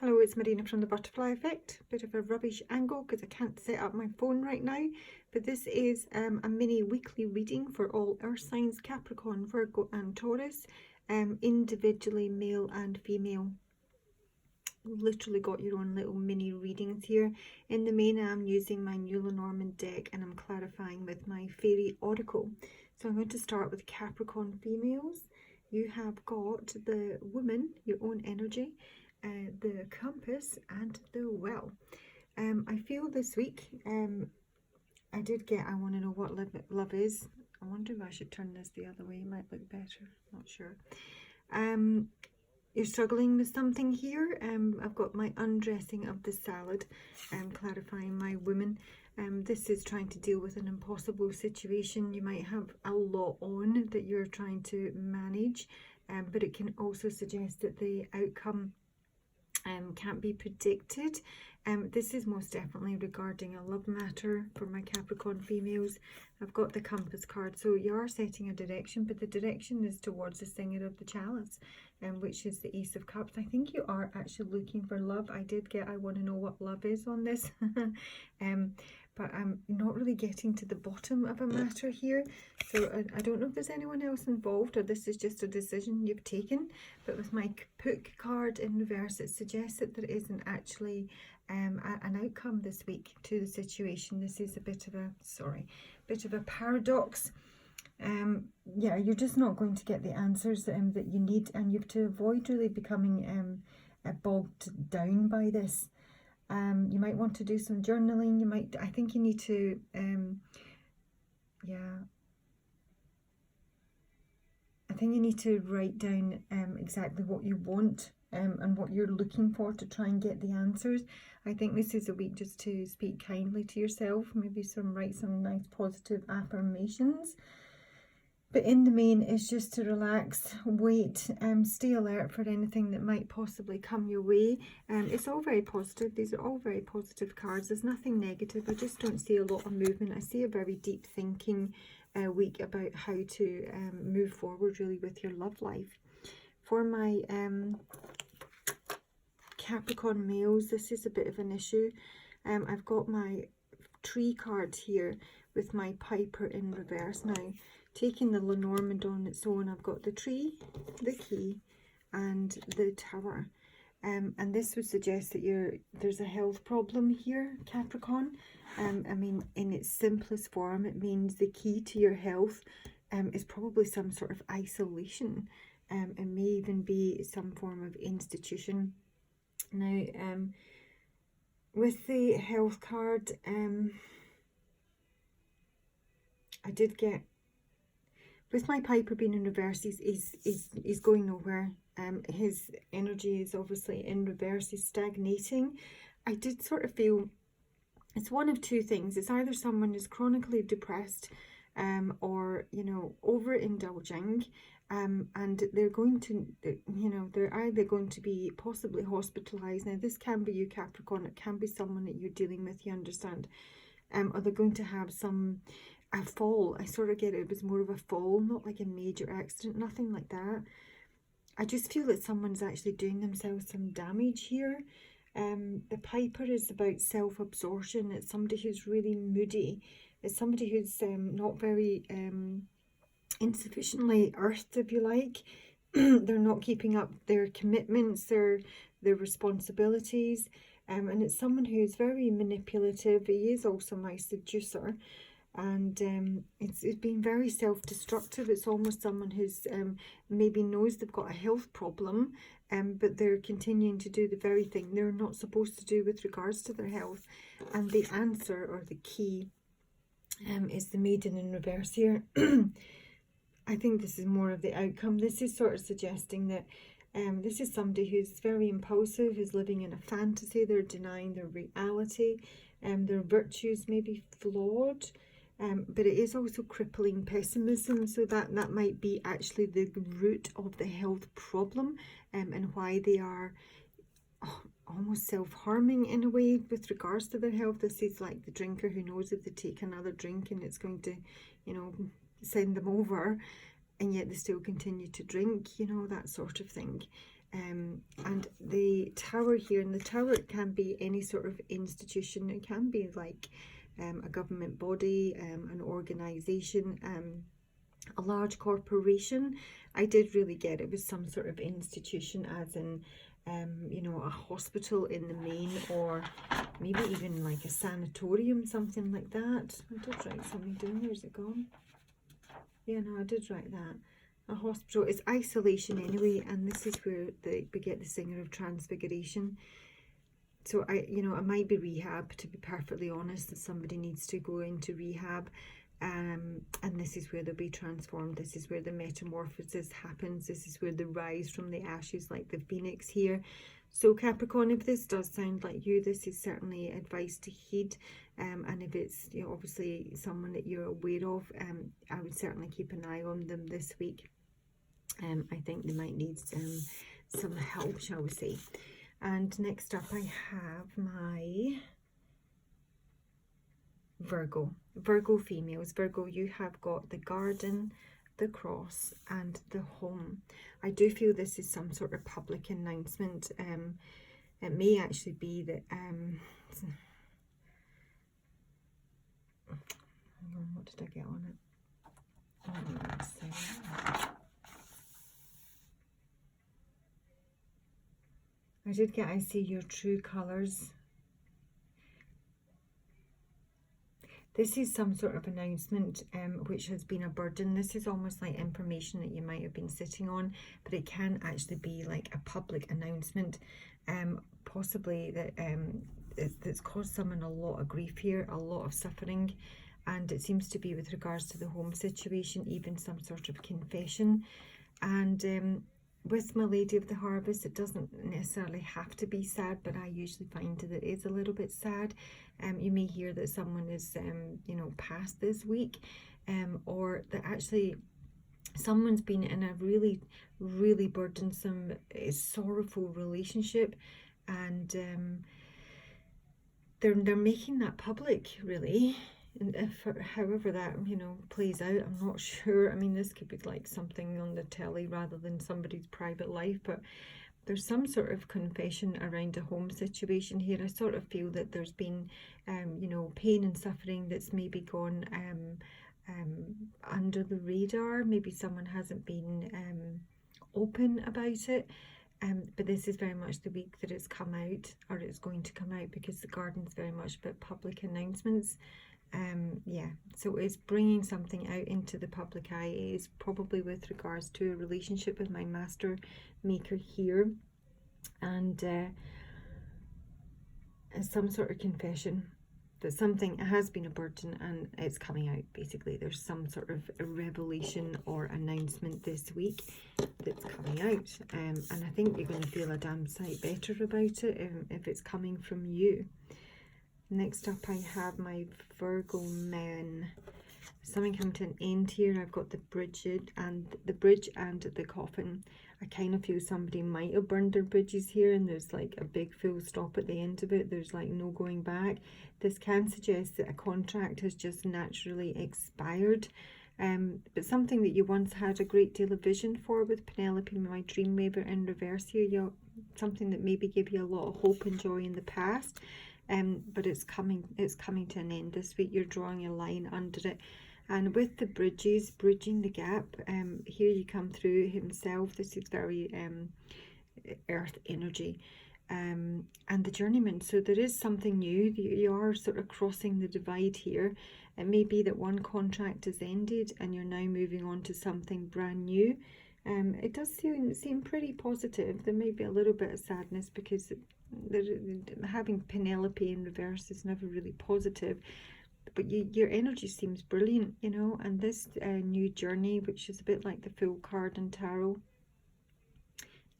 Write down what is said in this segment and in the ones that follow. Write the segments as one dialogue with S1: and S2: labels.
S1: Hello, it's Marina from the Butterfly Effect. Bit of a rubbish angle because I can't set up my phone right now. But this is a mini weekly reading for all earth signs, Capricorn, Virgo and Taurus, individually male and female. Literally got your own little mini readings here. In the main, I'm using my new Lenormand deck and I'm clarifying with my fairy oracle. So I'm going to start with Capricorn females. You have got the woman, your own energy, the compass and the well. I feel this week I did get I want to know what love is. I wonder if I should turn this the other way, it might look better, not sure. You're struggling with something here. I've got my undressing of the salad, clarifying my woman. This is trying to deal with an impossible situation. You might have a lot on that you're trying to manage, but it can also suggest that the outcome can't be predicted. This is most definitely regarding a love matter for my Capricorn females. I've got the compass card, so you are setting a direction, but the direction is towards the singer of the chalice, which is the Ace of Cups. I think you are actually looking for love. I did get I want to know what love is on this. But I'm not really getting to the bottom of a matter here. So I don't know if there's anyone else involved or this is just a decision you've taken. But with my Kaput card in reverse, it suggests that there isn't actually an outcome this week to the situation. This is a bit of a paradox. Yeah, you're just not going to get the answers that you need, and you have to avoid really becoming bogged down by this. You might want to do some journaling. I think you need to, I think you need to write down exactly what you want and what you're looking for to try and get the answers. I think this is a week just to speak kindly to yourself, maybe write some nice positive affirmations. But in the main, it's just to relax, wait, stay alert for anything that might possibly come your way. It's all very positive. These are all very positive cards. There's nothing negative. I just don't see a lot of movement. I see a very deep thinking week about how to move forward really with your love life. For my Capricorn males, this is a bit of an issue. I've got my tree card here with my Piper in reverse now. Taking the Lenormand on its own, I've got the tree, the key, and the tower. And this would suggest that there's a health problem here, Capricorn. I mean, in its simplest form, it means the key to your health is probably some sort of isolation. It may even be some form of institution. Now, with the health card, I did get, with my Piper being in reverse, he's going nowhere. His energy is obviously in reverse, he's stagnating. I did sort of feel it's one of two things. It's either someone is chronically depressed or, you know, overindulging, and they're going to, you know, they're either going to be possibly hospitalized. Now, this can be you, Capricorn. It can be someone that you're dealing with, you understand. Or they're going to have a fall. I sort of get it was more of a fall, not like a major accident, nothing like that. I just feel that someone's actually doing themselves some damage here. The Piper is about self-absorption. It's somebody who's really moody. It's somebody who's not very insufficiently earthed, if you like. They're not keeping up their commitments, their responsibilities. And it's someone who's very manipulative. He is also my seducer. And it's been very self-destructive. It's almost someone who's maybe knows they've got a health problem, but they're continuing to do the very thing they're not supposed to do with regards to their health. And the answer, or the key, is the Maiden in reverse here. I think this is more of the outcome. This is sort of suggesting that this is somebody who's very impulsive, who's living in a fantasy. They're denying their reality, their virtues may be flawed. But it is also crippling pessimism, so that might be actually the root of the health problem, and why they are almost self-harming in a way with regards to their health. This is like the drinker who knows if they take another drink and it's going to, you know, send them over, and yet they still continue to drink, you know, that sort of thing. And the the Tower here, and the Tower can be any sort of institution. It can be like a government body, an organization, a large corporation. I did really get it was some sort of institution, as in you know, a hospital in the main, or maybe even like a sanatorium, something like that. I did write something down. Where's it gone? Yeah, no, I did write that. A hospital is isolation anyway, and this is where we get the Singer of Transfiguration. So you know, it might be rehab, to be perfectly honest, that somebody needs to go into rehab. And this is where they'll be transformed. This is where the metamorphosis happens. This is where the rise from the ashes, like the phoenix here. So Capricorn, if this does sound like you, this is certainly advice to heed. And if it's, you know, obviously someone that you're aware of, I would certainly keep an eye on them this week. I think they might need some help, shall we say. And next up I have my Virgo females. Virgo, you have got the garden, the cross, and the home. I do feel this is some sort of public announcement. It may actually be that what did I get on it? I did get, I see your true colours. This is some sort of announcement which has been a burden. This is almost like information that you might have been sitting on, but it can actually be like a public announcement, possibly that that's caused someone a lot of grief here, a lot of suffering, and it seems to be with regards to the home situation, even some sort of confession. And with my Lady of the Harvest, it doesn't necessarily have to be sad, but I usually find that it is a little bit sad. You may hear that someone is, you know, passed this week, or that actually someone's been in a really, really burdensome, sorrowful relationship, and they're making that public, really. And however that, you know, plays out, I'm not sure. I mean, this could be like something on the telly rather than somebody's private life, but there's some sort of confession around a home situation here. I sort of feel that there's been, you know, pain and suffering that's maybe gone under the radar. Maybe someone hasn't been open about it. But this is very much the week that it's come out, or it's going to come out, because the garden's very much about public announcements. Yeah, so it's bringing something out into the public eye. It is probably with regards to a relationship with my master maker here, and some sort of confession that something has been a burden and it's coming out. Basically, there's some sort of a revelation or announcement this week that's coming out, and I think you're going to feel a damn sight better about it if it's coming from you. Next up, I have my Virgo men. Something coming to an end here. I've got the bridge and the coffin. I kind of feel somebody might have burned their bridges here, and there's like a big full stop at the end of it. There's like no going back. This can suggest that a contract has just naturally expired. But something that you once had a great deal of vision for with Penelope, my Dreamweaver, in reverse here. Something that maybe gave you a lot of hope and joy in the past. But it's coming to an end this week. You're drawing a line under it, and with the bridges, bridging the gap, here you come through himself. This is very earth energy, and the journeyman. So there is something new. You are sort of crossing the divide here. It may be that one contract has ended and you're now moving on to something brand new. It does seem pretty positive. There may be a little bit of sadness because having Penelope in reverse is never really positive, but your energy seems brilliant, you know. And this new journey, which is a bit like the Fool card in tarot,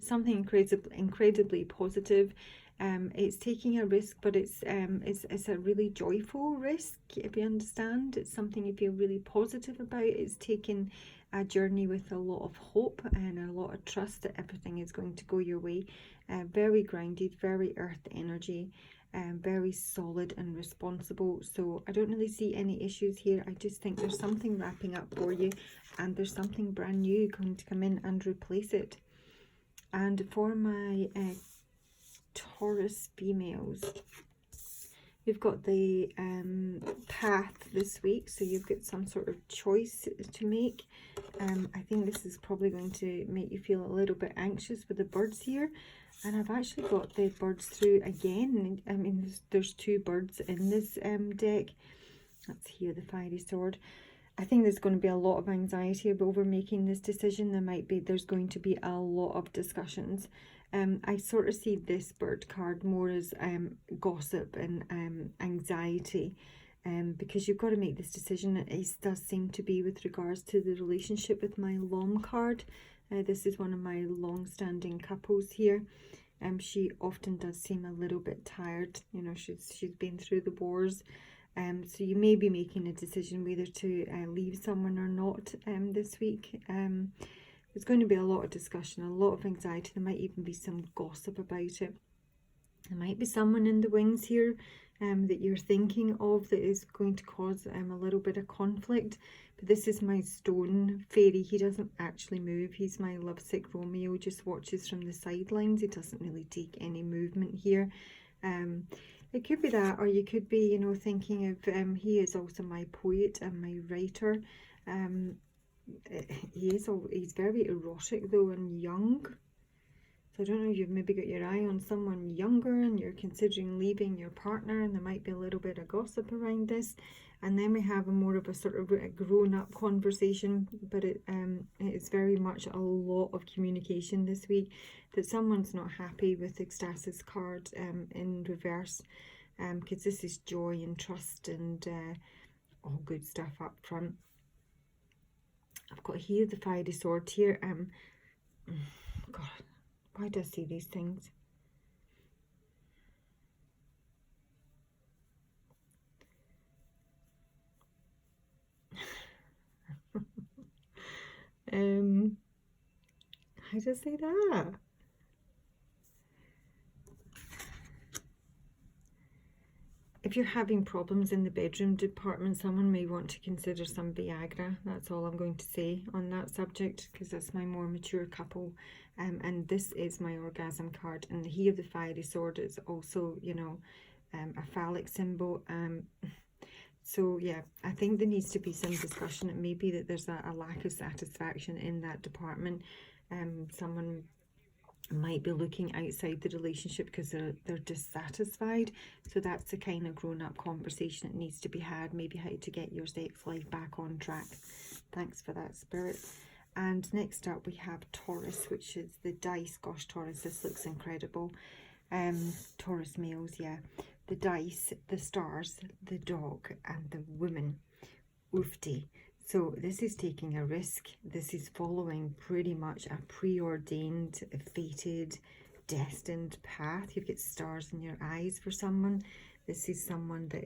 S1: something incredibly positive. It's taking a risk, but it's a really joyful risk, if you understand. It's something you feel really positive about. It's taking a journey with a lot of hope and a lot of trust that everything is going to go your way. Very grounded, very earth energy, very solid and responsible. So I don't really see any issues here. I just think there's something wrapping up for you, and there's something brand new going to come in and replace it. And for my Taurus females. You've got the path this week, so you've got some sort of choice to make. I think this is probably going to make you feel a little bit anxious with the birds here. And I've actually got the birds through again. I mean, there's 2 birds in this deck. That's here, the fiery sword. I think there's going to be a lot of anxiety over making this decision. There's going to be a lot of discussions. I sort of see this bird card more as gossip and anxiety, because you've got to make this decision. It does seem to be with regards to the relationship with my Lom card. This is one of my long-standing couples here. She often does seem a little bit tired. You know, she's been through the wars. So you may be making a decision whether to leave someone or not this week. There's going to be a lot of discussion, a lot of anxiety. There might even be some gossip about it. There might be someone in the wings here that you're thinking of that is going to cause a little bit of conflict. But this is my stone fairy. He doesn't actually move. He's my lovesick Romeo, just watches from the sidelines. He doesn't really take any movement here. It could be that, or you could be, you know, thinking of, he is also my poet and my writer. He's very erotic though, and young. So I don't know, you've maybe got your eye on someone younger and you're considering leaving your partner, and there might be a little bit of gossip around this. And then we have a more of a sort of a grown-up conversation, but it is very much a lot of communication this week, that someone's not happy with Ecstasis card in reverse, because this is joy and trust and all good stuff up front. I've got here the fiery sword here. God, why do I see these things? How do I say that? If you're having problems in the bedroom department, someone may want to consider some Viagra. That's all I'm going to say on that subject, because that's my more mature couple. And this is my orgasm card. And he of the fiery sword is also, you know, a phallic symbol. So yeah, I think there needs to be some discussion. It may be that there's a lack of satisfaction in that department. Someone might be looking outside the relationship because they're dissatisfied. So that's the kind of grown-up conversation that needs to be had. Maybe how to get your sex life back on track. Thanks for that, Spirit. And next up we have Taurus, which is the dice. Gosh, Taurus, this looks incredible. Taurus males, yeah. The dice, the stars, the dog, and the woman. Oofty. So this is taking a risk. This is following pretty much a preordained, fated, destined path. You've got stars in your eyes for someone. This is someone that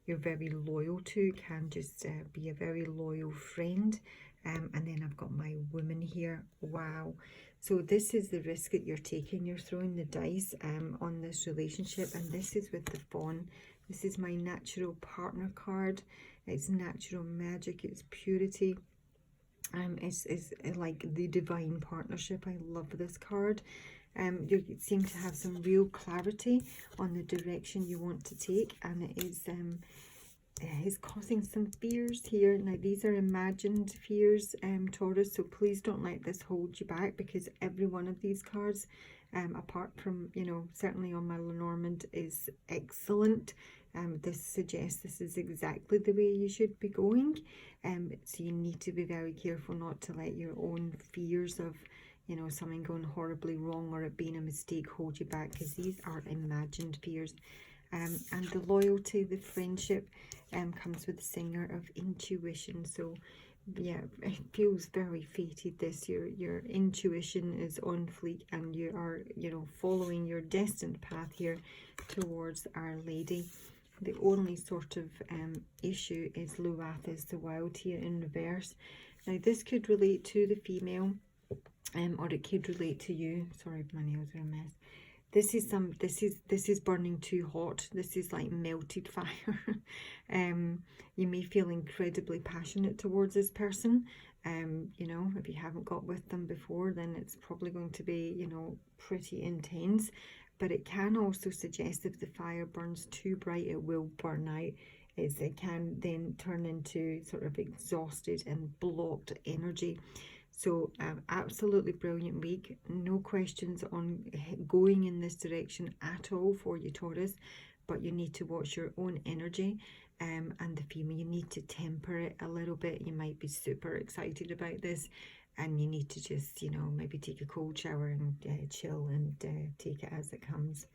S1: you're very loyal to, can just be a very loyal friend. And then I've got my woman here. Wow. So this is the risk that you're taking. You're throwing the dice on this relationship, and this is with the fawn. This is my natural partner card. It's natural magic. It's purity. It's like the divine partnership. I love this card. You seem to have some real clarity on the direction you want to take, and it is causing some fears here. Now these are imagined fears, Taurus, so please don't let this hold you back, because every one of these cards, apart from, you know, certainly on my Lenormand, is excellent. This suggests this is exactly the way you should be going. So you need to be very careful not to let your own fears of, you know, something going horribly wrong or it being a mistake hold you back, because these are imagined fears. And the loyalty, the friendship, comes with the singer of intuition. So yeah, it feels very fated this year. Your intuition is on fleek, and you are, you know, following your destined path here towards Our Lady. The only sort of issue is Luathis, the wild here in reverse. Now this could relate to the female, or it could relate to you. Sorry, my nails are a mess. This is burning too hot. This is like melted fire. You may feel incredibly passionate towards this person. You know, if you haven't got with them before, then it's probably going to be, you know, pretty intense. but it can also suggest if the fire burns too bright, it will burn out. It can then turn into sort of exhausted and blocked energy. So absolutely brilliant week. No questions on going in this direction at all for you, Taurus, but you need to watch your own energy and the female. You need to temper it a little bit. You might be super excited about this, and you need to just, you know, maybe take a cold shower and chill and take it as it comes.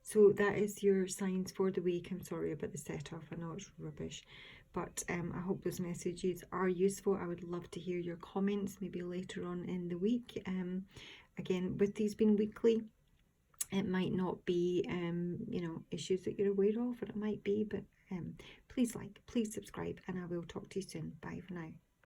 S1: So that is your signs for the week. I'm sorry about the setup. I know it's rubbish, but I hope those messages are useful. I would love to hear your comments maybe later on in the week. Again, with these being weekly, it might not be, you know, issues that you're aware of, or it might be, but please like, please subscribe, and I will talk to you soon. Bye for now.